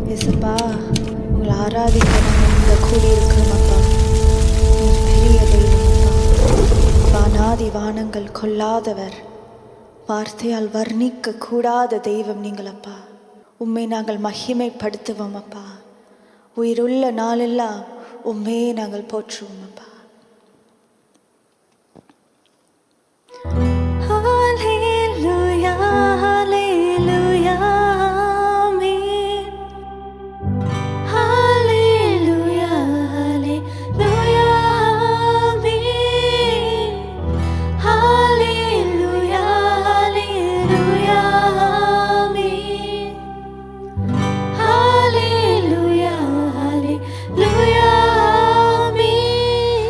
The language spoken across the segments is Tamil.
இயேசுப்பா, உங்களை ஆராதிக்க நாங்கள் இங்கே கூடியிருக்கிறோம் அப்பா. நீர் பெரிய தெய்வம் அப்பா. வானாதி வானங்கள் கொள்ளாதவர், வார்த்தையால் வர்ணிக்க கூடாத தெய்வம் நீங்கள் அப்பா. உம்மை நாங்கள் மகிமைப்படுத்துவோம் அப்பா. உயிருள்ள நாளெல்லாம் உம்மையே நாங்கள் போற்றுவோம் அப்பா. Hallelujah, hallelujah, amen. Hallelujah, hallelujah, amen. Hallelujah, hallelujah, amen. Hallelujah, hallelujah, amen.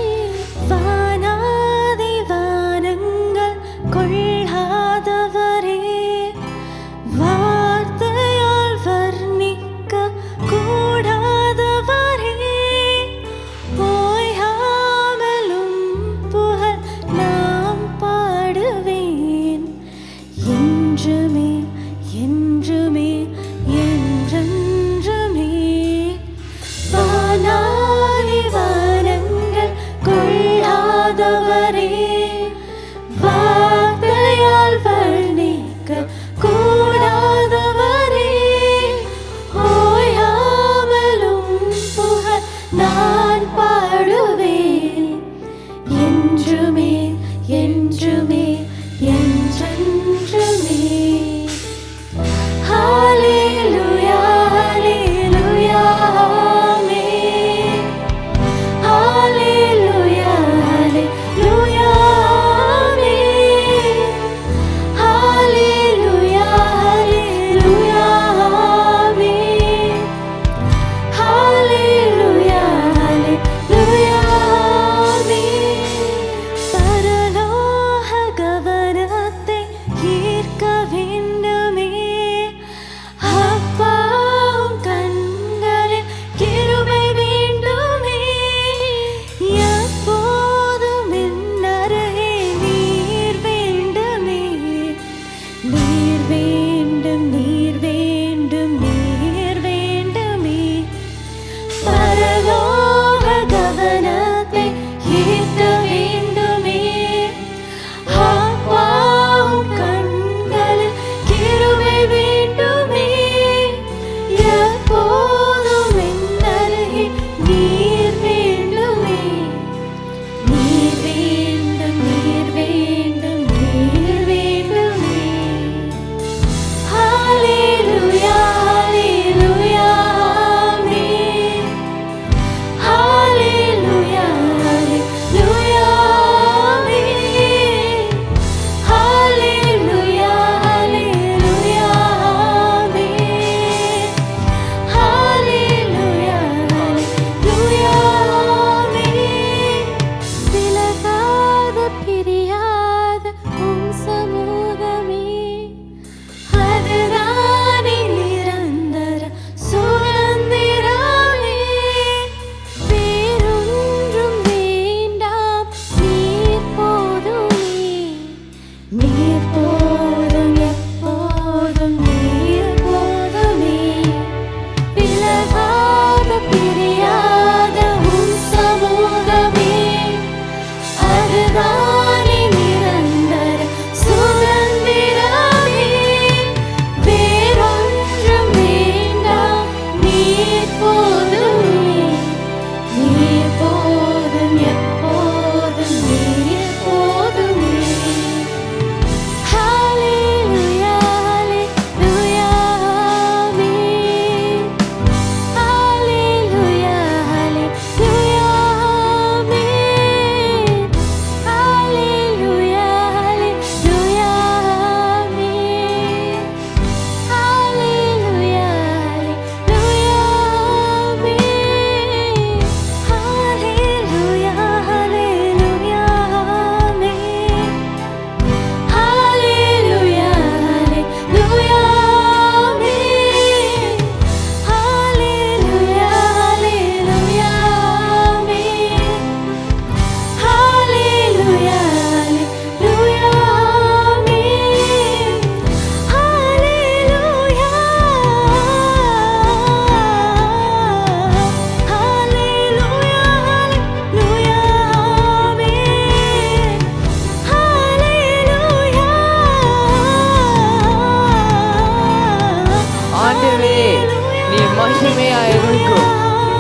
மகிமையா இருக்கும்.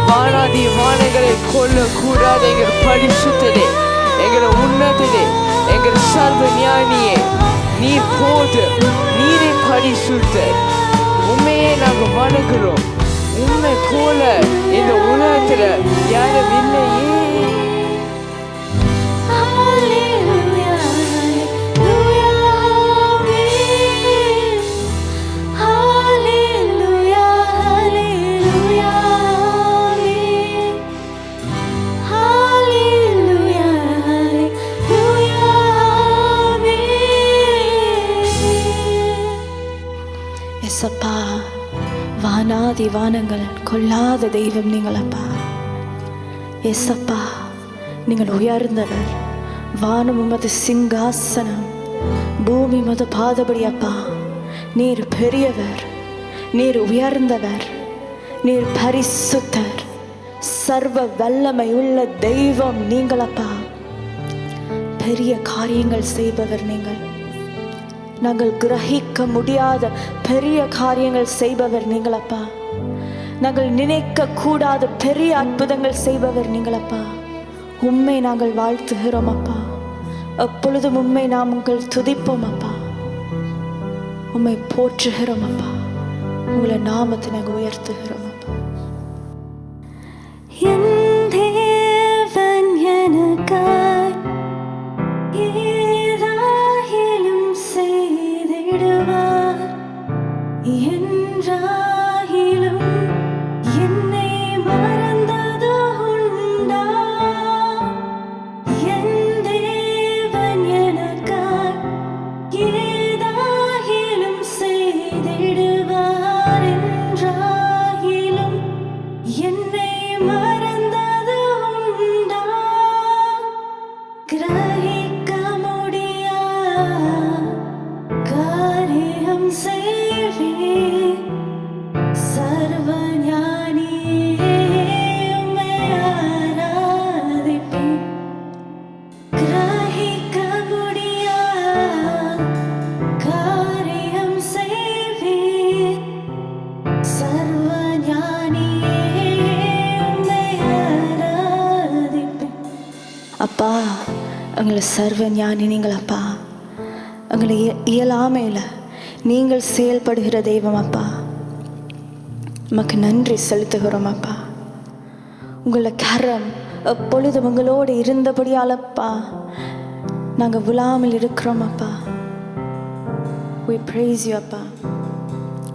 வானாதி வானங்களை கொல்லக்கூடாது எங்கள் பரிசுத்ததே, எங்கள் உன்னததே, எங்கள் சர்வ ஞானியே, நீர் போது, நீரே பரிசுத்தர். உண்மையே நாங்கள் வணங்குறோம். உண்மை போல இந்த உலகத்துல யாரும் இல்லையே. எசப்பா, வானாதி வானங்கள் கொல்லாத தெய்வம் நீங்களப்பா. எசப்பா, நீங்கள் உயர்ந்தவர். வானம் உமது சிங்காசனம், பூமி உமது பாதபடி அப்பா. நீர் பெரியவர், நீர் உயர்ந்தவர், நீர் பரிசுத்தர், சர்வ வல்லமை உள்ள தெய்வம் நீங்களப்பா. பெரிய காரியங்கள் செய்பவர் நீங்கள். நாங்கள் கிரகிக்க முடியாத பெரிய காரியங்கள் செய்பவர் நீங்களப்பா. நாங்கள் நினைக்க கூடாத பெரிய அற்புதங்கள் செய்பவர் நீங்களப்பா. உம்மை நாங்கள் வாழ்த்துகிறோம் அப்பா. எப்பொழுதும் உம்மை நாங்கள் துதிப்போம் அப்பா. உம்மை போற்றுகிறோம் அப்பா. உங்களை நாமத்தை நாங்கள் உயர்த்துகிறோம் அப்பா. என் தேவன் எனக்காய் என்றாகிலும் என்னை மறந்தது உண்டா? என் தேவன் எனக்காய் ஏதாகிலும் செய்திடுவார். என்றாகிலும் என்னை மறந்தது உண்டா? கிரகிக்க முடியாத காரியம் அப்பா. எங்களை சர்வ ஞானி நீங்களப்பா. எங்களை இயலாமையில் நீங்கள் செயல்படுகிற தெய்வம் அப்பா. உமக்கு நன்றி செலுத்துகிறோம் அப்பா. உங்களை கரம் எப்பொழுதும் உங்களோடு இருந்தபடியாலப்பா நாங்கள் விழாமல் இருக்கிறோம் அப்பா. We praise you அப்பா.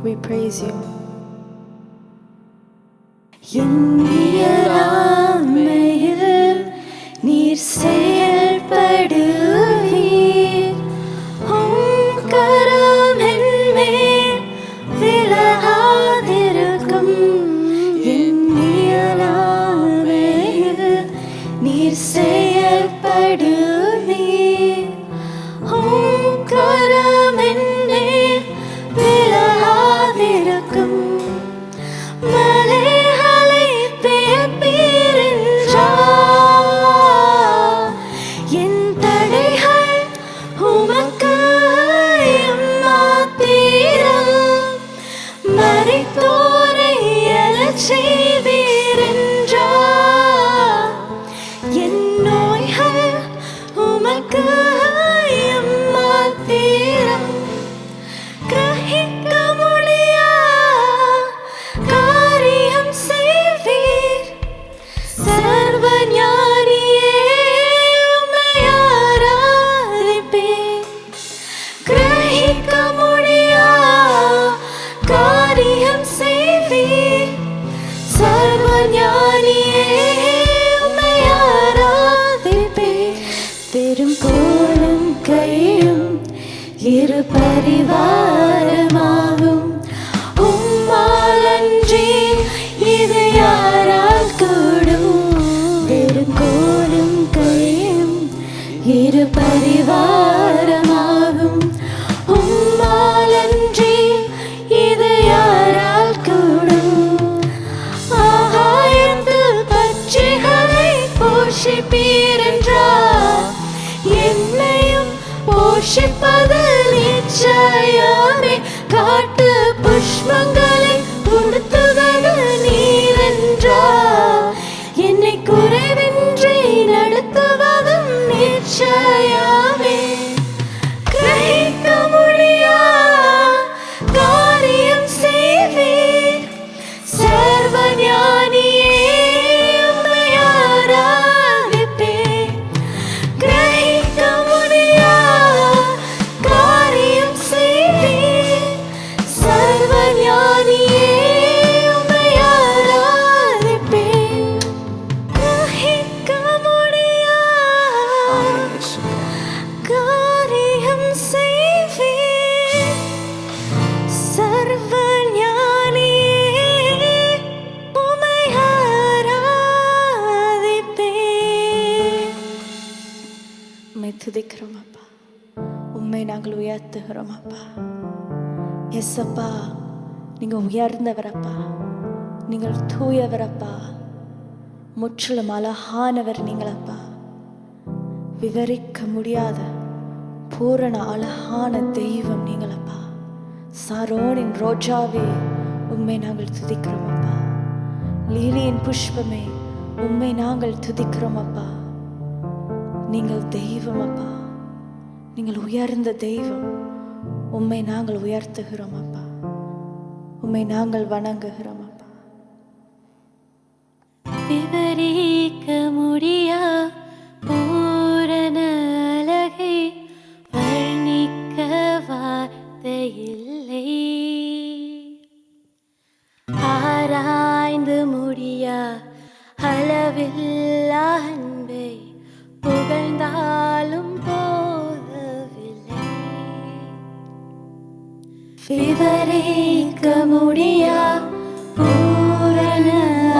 We praise you. இயலாமையில் நீர் செயல்படுவீர். உம் கரம் என்மேல் விலகாதிருக்கும். இயலாமையில் நீர் செயல்படுவீர். உம் கரம் என்மேல் விலகாதிருக்கும். மலைகளை பெயர்ப்பீர் என்றார். என் தடைகள் உமக்கு மாத்திரம். மரித்தோரை எழச் செய்வீர் என்றார். என் நோய்கள் உமக்கு மாத்திரம். கிரகிக்க முடியாத காரியம் செய்வீர். சர்வ ஞானியே உம்மை ஆராதிப்பேன். கிரகிக்க முடியாத காரியம் செய்வீர். சர்வ ஞானியே உம்மை ஆராதிப்பேன். பெரும் கோலும் கையும் இரு பரிவாரமாகும். உம்மாலன்றி இது யாரால் கூடும்? பெரும் கோலும் கையும் இரு பரிவாரமாகும். உம்மாலன்றி இது யாரால் கூடும்? ஆகாயத்தில் பட்சிகளை போஷிப்பீர் என்றார். என்னையும் போஷிப்பது நிச்சயமே. காட்டு புஷ்பங்களை உடுத்துவது உயர்த்துகிறோம் அப்பா. எஸ் அப்பா, நீங்கள் உயர்ந்தவரப்பா, நீங்கள் தூயவரப்பா, முற்றிலும் அழகானவர் நீங்களப்பா. விவரிக்க முடியாத பூரண அழகான தெய்வம் நீங்களப்பா. சாரோனின் ரோஜாவே உம்மை நாங்கள் துதிக்கிறோம் அப்பா. லீலியின் புஷ்பமே உம்மை நாங்கள் துதிக்கிறோம் அப்பா. நீங்கள் தெய்வம் அப்பா, நீங்கள் உயர்ந்த தெய்வம். உம்மை நாங்கள் உயர்த்துகிறோம் அப்பா, உம்மை நாங்கள் வணங்குகிறோம் அப்பா. விவரிக்க முடியா பூரண அழகை வர்ணிக்க வார்த்தையில்லை. ஆராய்ந்து முடியா அளவில்லா அன்பை புகழ்ந்தாலும் போதவில்லை. விவரிக்க முடியா பூரண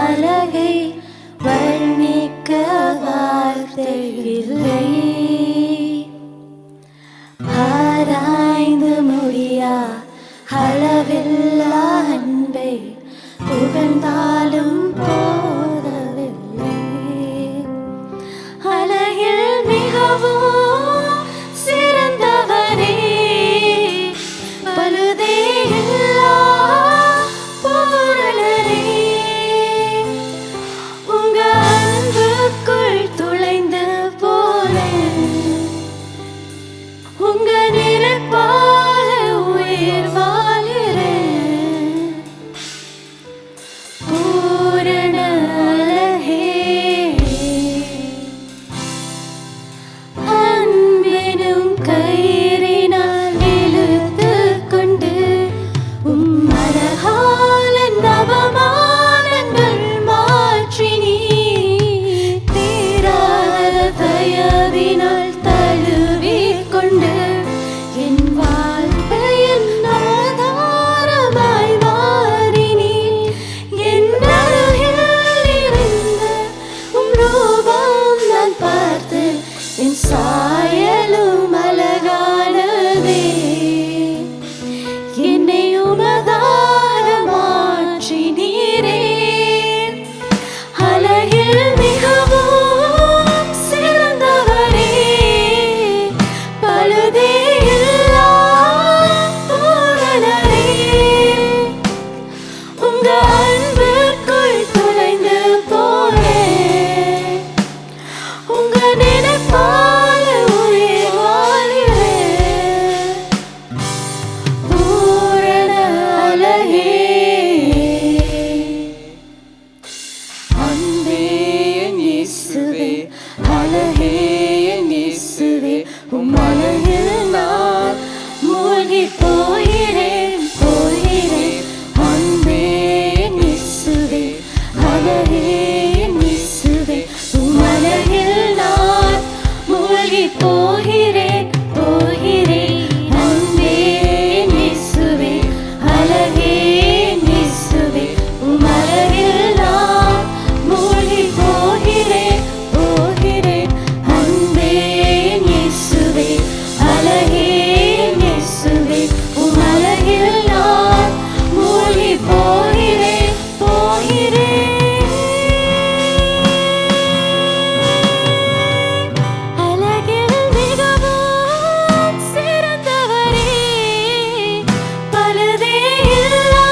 அழகை வர்ணிக்க வார்த்தையில்லை. ஆராய்ந்து முடியா அளவில்லா அன்பை புகழ்ந்தாலும் போதவில்லை. அழகில் மிகவும் சிறந்தவரே, பழுதே இல்லா பூரணரே, உங்க அன்புக்குள் துளைந்து போனேன். உங்க நினைப்பால உயிர் வாழ்கிறேன். பூரண அழகே, அன்பெனும் கயிறினால் இழுத்துக் கொண்டு உம் அழகால நவமானங்கள் மாற்றினீ. தீராத தயவினால் தழுவிக் கொண்டு என் வாழ்க்கையின் ஆதாரமாய் மாறினீர். என் அருகில் இருந்த உம் ரூபம் நான் பார்த்து என் சாயலும் அழகானதே. என்னை உமதாக மாற்றினீரே. அழகில் மிகவும் சிறந்தவரே, பழுதே இல்லா பூரணரே, உங்க அன்பிற்குள் துளைந்து போனேன். உங்க நினைப்பால உயிர் வாழ்கிறேன். பூரண அழகே, அன்பே என் இயேசுவே, அழகே என் இயேசுவே, உம் அழகில் நான் மூழ்கி போகிறேன், போகிறேன். அன்பே என் இயேசுவே, அழகே என் இயேசுவே, உம் அழகில் நான் மூழ்கி போகிறேன், போகிறேன். அன்பே என் இயேசுவே, அழகே என் இயேசுவே, உம் அழகில் நான் மூழ்கி போகிறேன், போகிறேன். அன்பே என் இயேசுவே, அழகே என் இயேசுவே, உம் அழகில் நான் மூழ்கி போகிறேன், போகிறேன். அழகில் மிகவும் சிறந்தவரே, பழுதே இல்லா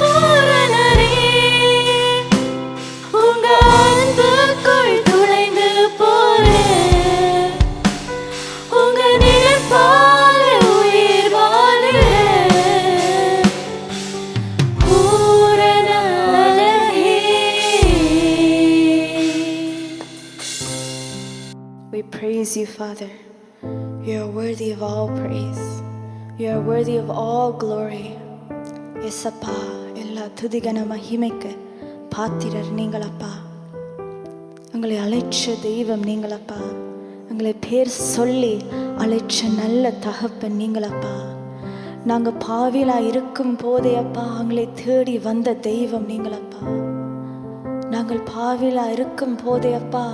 பூரணரே, உங்க அன்புக்குள் துளைந்து போனேன். உங்க நினைப்பால உயிர் வாழ்கிறேன். பூரண அழகே. We praise you, Father. You are worthy of all praise. You are worthy of all glory. எஸ்அப்பா, எல்லா துதிகன மகிமைக்கு பாத்திரர் நீங்களப்பா. எங்களை அழைச்ச தெய்வம் நீங்களப்பா. எங்களை பேர் சொல்லி அழைச்ச நல்ல தகப்பன் நீங்களப்பா. நாங்கள் பாவிலா இருக்கும் போதே அப்பா எங்களை தேடி வந்த தெய்வம் நீங்களப்பா. நாங்கள் பாவிலா இருக்கும் போதே அப்பா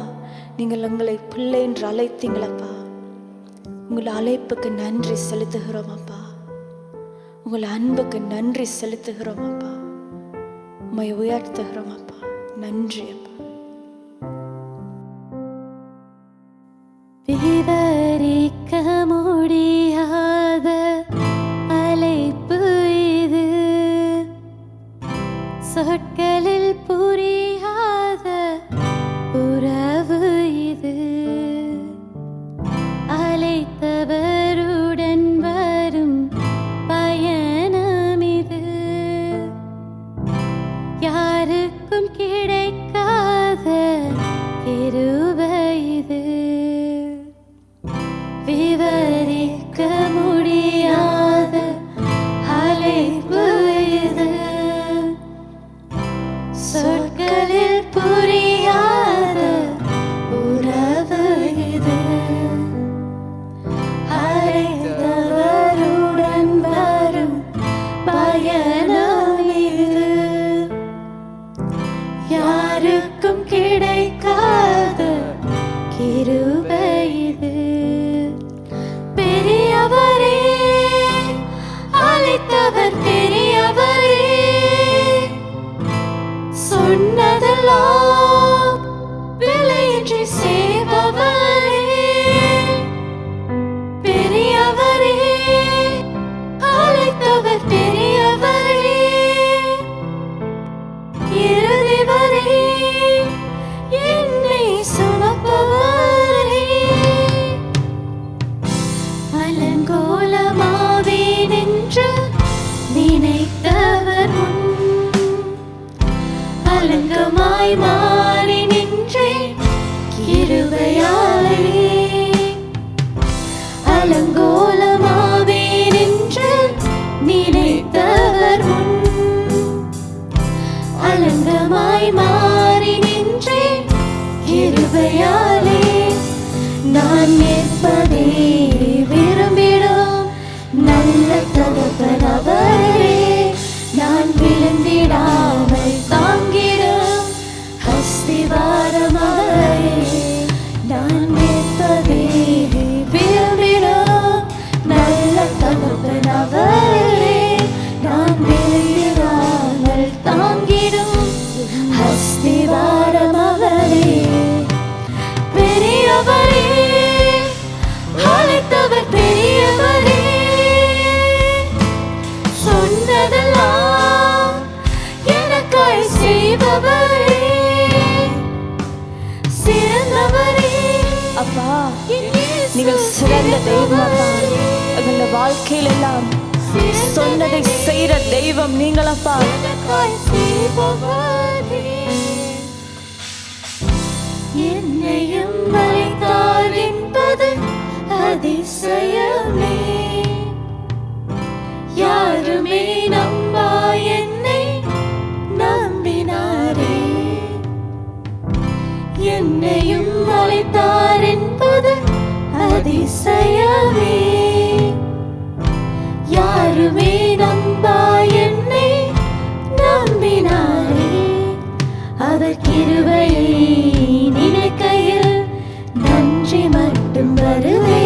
நீங்கள் எங்களை பிள்ளை என்று அழைத்தீங்களப்பா. உங்கள் அழைப்புக்கு நன்றி செலுத்துகிறோம் அப்பா. உங்கள் அன்புக்கு நன்றி செலுத்துகிறோம் அப்பா. உம்மை உயர்த்துகிறோம் அப்பா. நன்றி அப்பா. விவரிக்க முடியாத அழைப்பு இது, சொற்களில் புரியாத உறவு இது. அழைத்தவருடன் வரும் பயணம் இது, யாருக்கும் கிடைக்காத கிருபை இது. விவரிக்க முடியாத அழைப்பு இது, சொற்களில் புரியாத உறவு இது. அழைத்தவருடன் வரும் பயணம் இது, யாருக்கும் கிடைக்காத கிருபை இது. பெரியவரே, அழைத்தவர் பெரியவரே, சொன்னதெல்லாம் விலையின்றி செய்பவரே. பெரியவரே, அழைத்தவர் பெரியவரே, இறுதி வரை என்னை சுமப்பவரே. அலங்கோலமாவே நின்று நினைத்தவர் முன் அலங்கமாய் மாறி நின்றேன் கிருபையாலே. அலங்கோலமாவே நின்று நினைத்தவர் முன் அலங்கமாய் மாறி நின்றேன் கிருபையாலே. நான் நிற்பதே விரும்பிடும் நல்ல தகப்பன் அவரே, நான் விழுந்திடாமல் தாங்கிடும் அஸ்திவாரம் அவரே. நான் நிற்பதே விரும்பிடும் நல்ல தகப்பன் அவரே, நான் விழுந்திடாமல் தாங்கிடும் அஸ்திவாரம் அவரே. பெரியவரே, அழைத்தவர் பெரியவரே, சொன்னதெல்லாம் எனக்காய் செய்பவரே. சிறந்தவரே அப்பா, நீங்கள் சிறந்த தெய்வம் அப்பா. எங்களோட வாழ்க்கையில் எல்லாம் சொன்னதை செய்கிற தெய்வம் நீங்கள் அப்பா. எனக்காய் செய்பவரே. என்னையும் அழைத்தார் என்பது அதிசயமே, யாருமே நம்பா என்னை நம்பினாரே. என்னையும் அழைத்தார் என்பது அதிசயமே, யாருமே நம்பா என்னை நம்பினாரே. அவர் கிருபையை நினைக்கையில் நன்றி மட்டும் வருவே.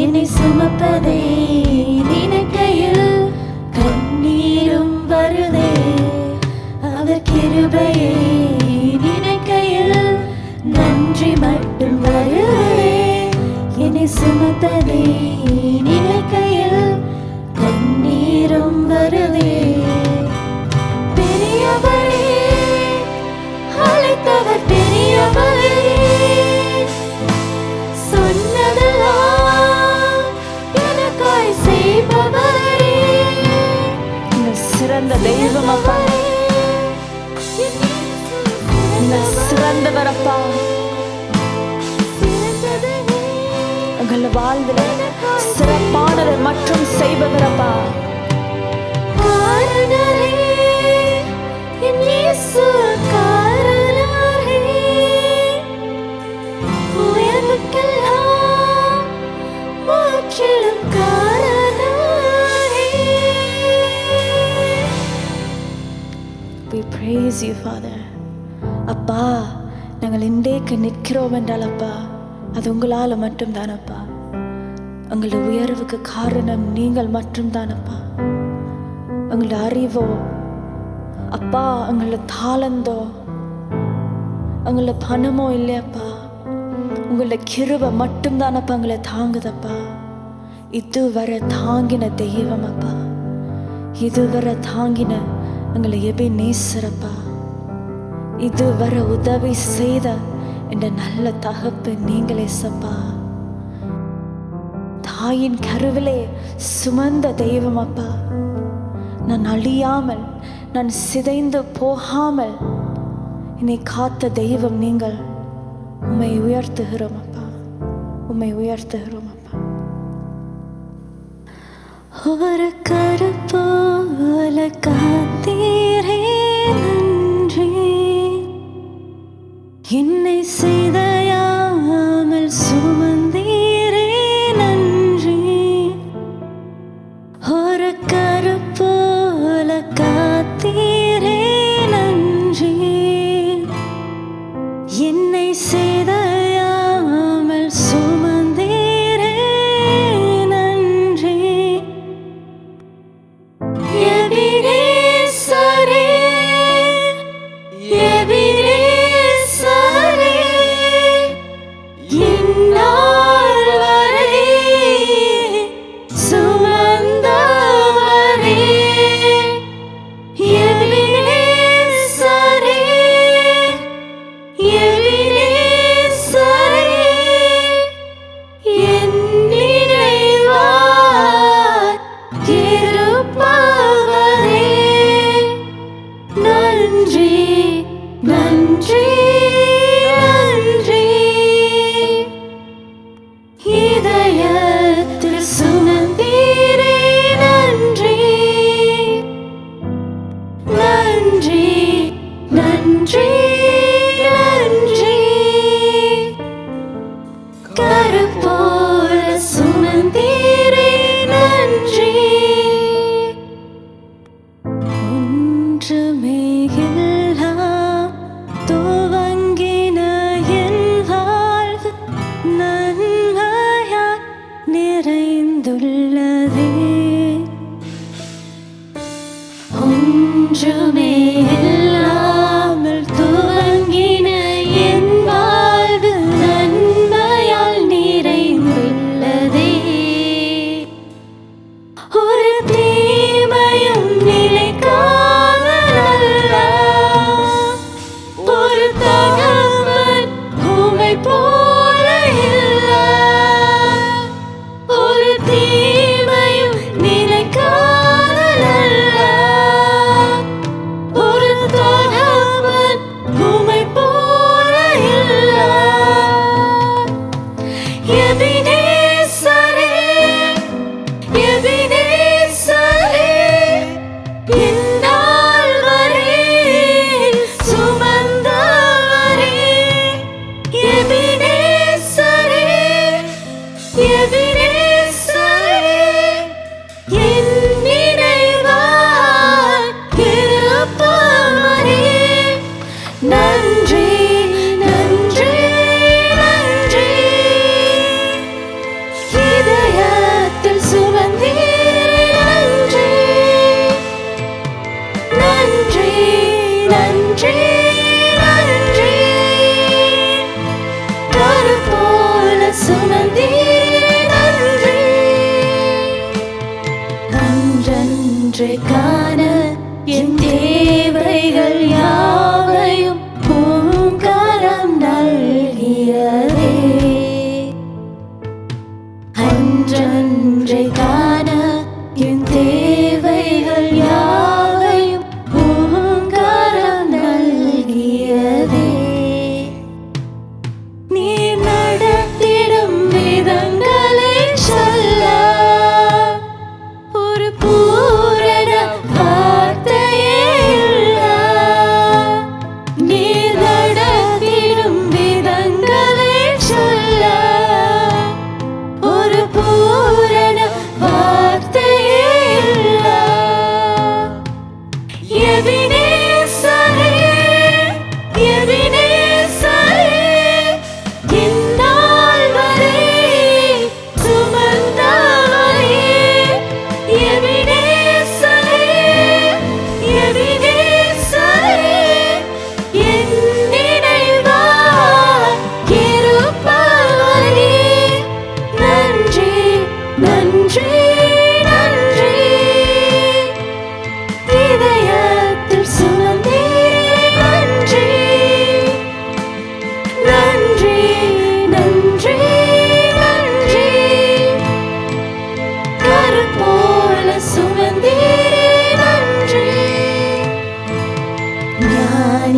என்னை சுமப்பதை நினைக்கையில் கண்ணீரும் வருதே. அவர் கிருபையை நினைக்கையில் நன்றி மட்டும் வருவே. என்னை சுமப்பதை நினைக்கையில் கண்ணீரும் வருதே. பெரியவரே, அழைத்தவர் பெரியவரே, சொன்னதெல்லாம் எனக்காய் செய்பவரே. நீங்கள் சிறந்த தெய்வம் அப்பா. நீங்கள் சிறந்தவர் அப்பா. எங்கள் வாழ்வில் சிறப்பானதை மற்றும் செய்பவர் அப்பா. காரணரே, என் இயேசு காரணரே, உயர்வுக்கெல்லாம் முற்றிலும் காரணரே. We praise you, Father. அப்பா, நாங்கள் இன்றைக்கு நிற்கிறோம் என்றால் அப்பா, அது உங்களால் மட்டும்தான் அப்பா. எங்களோட உயர்வுக்கு காரணம் நீங்கள் மட்டும்தானப்பா. எங்களோட அறிவோ அப்பா, எங்களோட தாளந்தோ எங்களோட பணமோ இல்லையப்பா, உங்களோட கிருபை மட்டும்தானப்பா எங்களை தாங்குதப்பா. இதுவரை தாங்கின தெய்வம் அப்பா, இதுவரை தாங்கின எங்களை எபேனேசரப்பா, இதுவரை உதவி செய்த என்ற நல்ல தகப்பு நீங்களே சப்பா. தாயின் கருவிலே சுமந்த தெய்வம் அப்பா, நான் அழியாமல் நான் சிதைந்து போகாமல் என்னை காத்த தெய்வம் நீங்கள். உம்மை உயர்த்துகிறோம் அப்பா, உம்மை உயர்த்துகிறோம் அப்பா. ஒரு கருப்போல காத்தீரே நன்றி, என்னை சிதையாமல் சுமந்தீரே நன்றி. ஒரு கருப்போல காத்தீரே நன்றி, என்னை சிதையாமல் சுமந்தீரே நன்றி. எபினேசரே, எபினேசரே, இந்நாள் வரை சுமந்தவரே. எபினேசரே, எபினேசரே, என் நினைவாய் இருப்பவரே. நன்றி, நன்றி, நன்றி. இதயத்தில் சுமந்தீரே நன்றி, நன்றி, நன்றி, நன்றி. கருப்போல சுமந்தீரே நன்றி. ஒன்றுமே எல்லாம் துவங்கின என் வாழ்வு நன்மையாய் நிறைந்துள்ளதே. ஒன்றுமே இல்லாமல் துவங்கின என் வாழ்வு நன்மையால் நிறைந்துள்ளதே. ஒரு தீமையும் நிலைக்காதல்ல, ஒரு தகவல் உம்மை போல இல்ல. ஒரு தீமையும் நிலைக்காதல்ல, ஒரு தகவல் உம்மை போல இல்ல. எபினேசரே, எபினேசரே, இந்நாள் வரை சுமந்தவரே. எபினேசரே, எபினேசரே, என் நினைவாய் இருப்பவரே. நன்றி, நன்றி, நன்றி. இதயத்தில் சுமந்தீரே நன்றி, நன்றி, நன்றி, நன்றி. கருப்போல சுமந்தீரே நன்றி. அன்றன்றே காண என் தேவைகள் யாவையும் உம் கரம் நல்கியதே. அன்றன்றே காண என் தேவைகள் யாவையும் உம் கரம் நல்கியதே. நீ நடத்திடும் விதங்களை சொல்ல ஒரு பூரண வார்த்தையே இல்ல.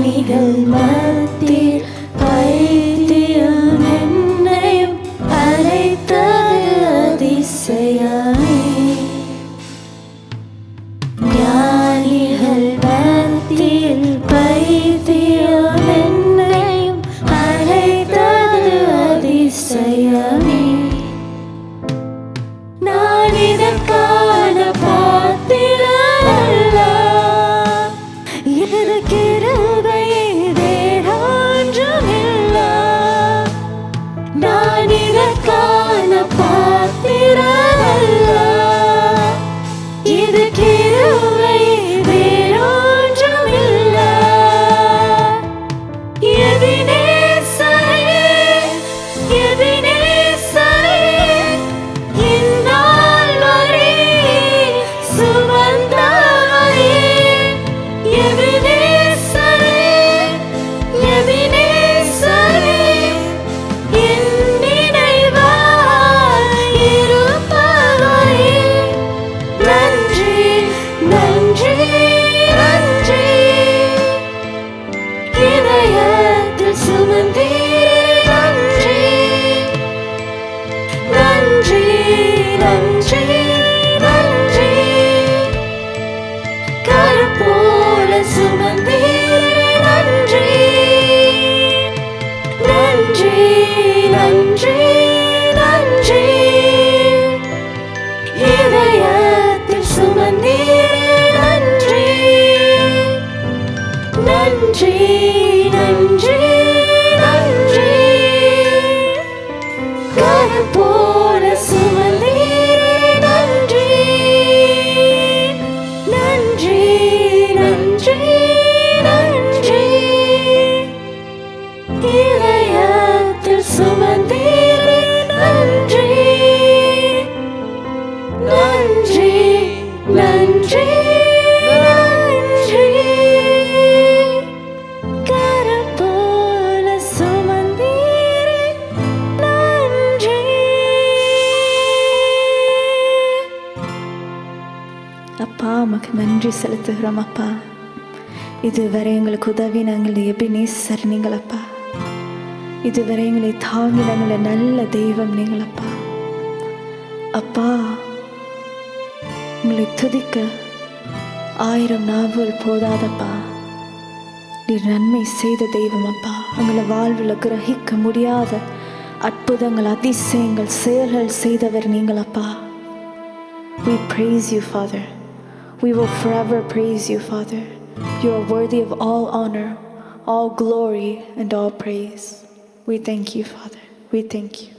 ஞானிகள் மத்தியில் பைத்தியம் என்னையும் அழைத்தது அதிசயமே. ஞானிகள் மத்தியில் பைத்தியம் என்னையும் அழைத்தது அதிசயமே. நான் இதற்கான பாத்திரமல்ல, இது கிருபையே வேறொன்றுமில்ல. நான் இதற்கான பாத்திரமல்ல, இது கிருபையே வேறொன்றுமில்ல. எபினேசரே, எபினேசரே, இந்நாள் வரை சுமந்தாயே. எபினேசரே, எபினேசரே, என் நினைவாய் இருப்பவரே. நன்றி, நன்றி, நன்றி. இதயத்தில் சுமந்தீர் நன்றி. நன்றி, நன்றி, நன்றி. கருப்போல சுமந்தீர் நன்றி. நன்றி, நன்றி, நன்றி. இதயத்தில் சுமந்தீர் நன்றி. நன்றி, நன்றி, நன்றி. கரம் போல சுமந்தீர் நன்றி. நன்றி, நன்றி, நன்றி. இதயத்தில் சுமந்தீர் நன்றி. நன்றி, நன்றி, நன்றி. கரம் போல சுமந்தீர் நன்றி. அப்பா உமக்கு நன்றி செலுத்துகிறோம் அப்பா. இதுவரை எங்களுக்கு உதவினங்களை எபினேசர் நீங்களப்பா. இதுவரை எங்களை தாங்கினங்களை நல்ல தெய்வம் நீங்களப்பா. அப்பா உங்களை துதிக்க 1000 நாவுகள் போதாதப்பா. நீர் நன்மை செய்த தெய்வம் அப்பா. எங்களை வாழ்வில் கிரகிக்க முடியாத அற்புதங்கள், அதிசயங்கள், செயல்கள் செய்தவர் நீங்களப்பா. We praise you, Father. We will forever praise you, Father. You are worthy of all honor, all glory, and all praise. We thank you, Father. We thank you.